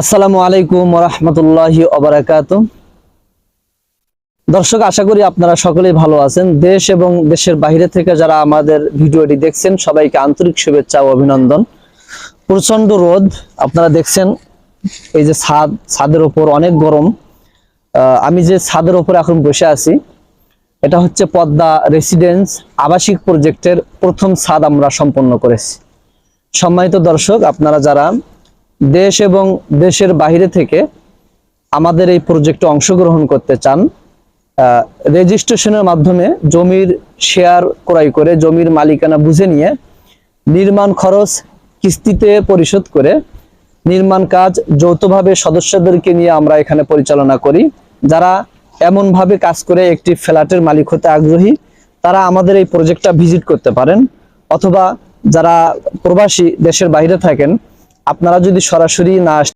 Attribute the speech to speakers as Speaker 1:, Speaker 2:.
Speaker 1: আসসালামু আলাইকুম ওয়া রাহমাতুল্লাহি ওয়া বারাকাতুহু। দর্শক, আশা করি আপনারা সকলেই ভালো আছেন। দেশ এবং দেশের বাইরে থেকে যারা আমাদের ভিডিওটি দেখছেন সবাইকে আন্তরিক শুভেচ্ছা ও অভিনন্দন। প্রচন্ড রোদ আপনারা দেখছেন, এই যে ছাদের উপর অনেক গরম। আমি যে ছাদের উপর এখন বসে আছি, এটা হচ্ছে পদ্মা রেসিডেন্স আবাসিক প্রজেক্টের প্রথম ছাদ আমরা সম্পন্ন করেছি। সম্মানিত দর্শক, আপনারা যারা দেশ এবং দেশের বাইরে থেকে আমাদের এই প্রজেক্টে অংশগ্রহণ করতে চান, রেজিস্ট্রেশনের মাধ্যমে জমির শেয়ার ক্রয় করে জমির মালিকানা বুঝে নিয়ে নির্মাণ খরচ কিস্তিতে পরিশোধ করে নির্মাণ কাজ যৌথভাবে সদস্যদেরকে নিয়ে আমরা এখানে পরিচালনা করি। যারা এমনভাবে কাজ করে একটি ফ্ল্যাটের মালিক হতে আগ্রহী, তারা আমাদের এই প্রজেক্টটা ভিজিট করতে পারেন। অথবা যারা প্রবাসী দেশের বাইরে থাকেন, আপনারা যদি সরাসরি না